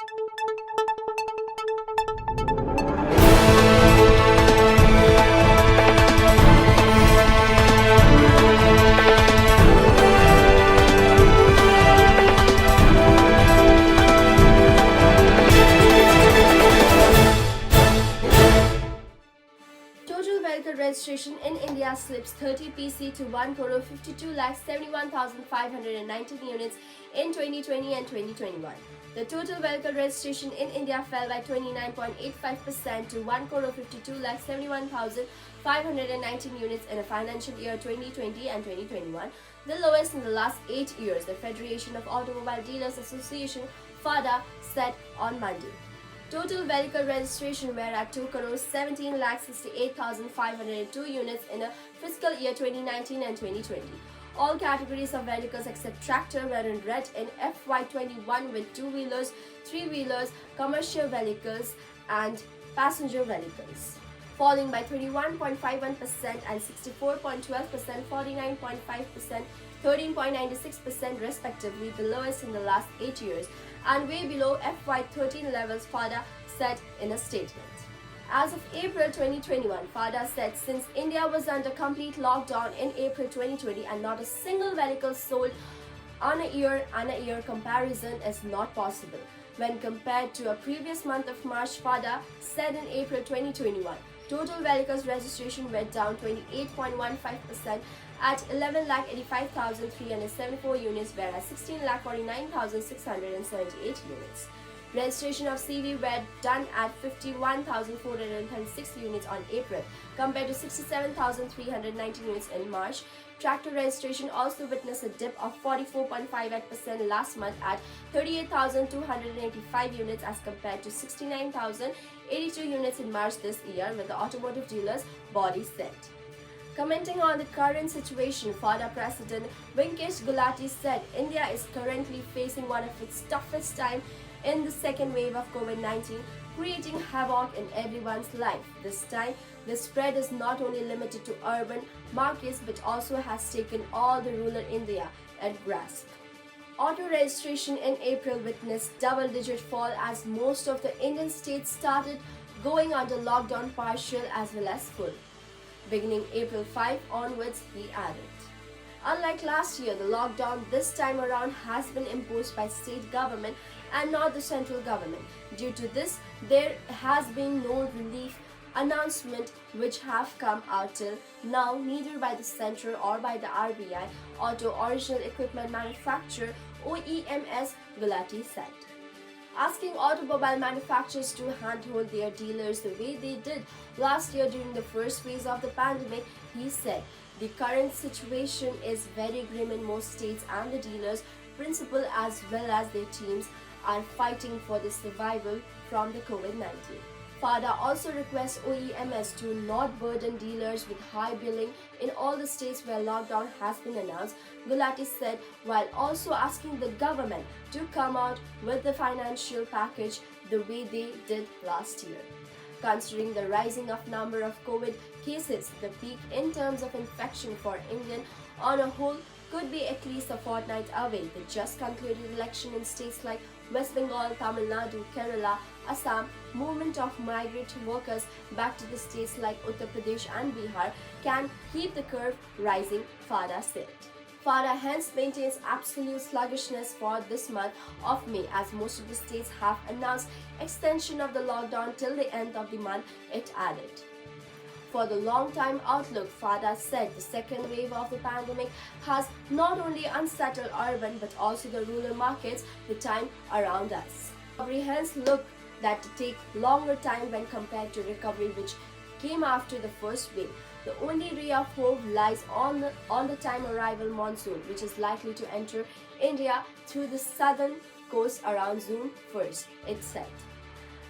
Total vehicle registration in India slips 30 PC to 1,52,71,519 units in 2020 and 2021. The total vehicle registration in India fell by 29.85% to 1,52,71,519 units in a financial year 2020 and 2021, the lowest in the last 8 years, the Federation of Automobile Dealers Association FADA said on Monday. Total vehicle registration were at 2,17,68,502 units in a fiscal year 2019 and 2020. All categories of vehicles except tractor were in red in FY21 with two-wheelers, three-wheelers, commercial vehicles and passenger vehicles falling by 21.51% and 64.12%, 49.5%, 13.96% respectively, the lowest in the last 8 years, and way below FY13 levels, FADA said in a statement. As of April 2021, FADA said since India was under complete lockdown in April 2020 and not a single vehicle sold on a year comparison is not possible. When compared to a previous month of March, FADA said in April 2021, total vehicles registration went down 28.15% at 11,85,374 units, whereas 16,49,678 units. Registration of CV were done at 51,436 units on April, compared to 67,390 units in March. Tractor registration also witnessed a dip of 44.58% last month at 38,285 units as compared to 69,082 units in March this year, with the automotive dealers body said. Commenting on the current situation, FADA President Ghatraj said India is currently facing one of its toughest times in the second wave of COVID-19, creating havoc in everyone's life. This time, the spread is not only limited to urban markets but also has taken all the rural India at grasp. Auto registration in April witnessed double-digit fall as most of the Indian states started going under lockdown, partial as well as full. Beginning April 5 onwards, he added. Unlike last year, the lockdown this time around has been imposed by state government and not the central government. Due to this, there has been no relief announcement which have come out till now, neither by the central or by the RBI, Auto Original Equipment Manufacturer OEMs, Ghatraj said. Asking automobile manufacturers to handhold their dealers the way they did last year during the first phase of the pandemic, he said, the current situation is very grim in most states and the dealers, principal as well as their teams are fighting for the survival from the COVID-19. FADA also requests OEMs to not burden dealers with high billing in all the states where lockdown has been announced, Ghatraj said, while also asking the government to come out with the financial package the way they did last year. Considering the rising of number of COVID cases, the peak in terms of infection for India on a whole could be at least a fortnight away. The just concluded election in states like West Bengal, Tamil Nadu, Kerala, Assam, movement of migrant workers back to the states like Uttar Pradesh and Bihar can keep the curve rising, FADA said. FADA hence maintains absolute sluggishness for this month of May, as most of the states have announced extension of the lockdown till the end of the month, it added. For the long-time outlook, FADA said the second wave of the pandemic has not only unsettled urban but also the rural markets the time around us. Recovery hence look that to take longer time when compared to recovery which came after the first wave. The only ray of hope lies on the time arrival monsoon, which is likely to enter India through the southern coast around June 1st, it said.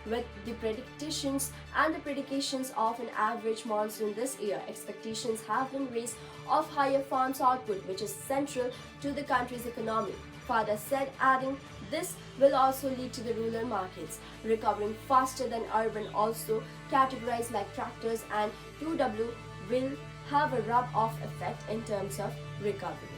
With the predictions of an average monsoon this year, expectations have been raised of higher farms output, which is central to the country's economy, FADA said, adding this will also lead to the rural markets recovering faster than urban, also categorized like tractors and 2W will have a rub-off effect in terms of recovery.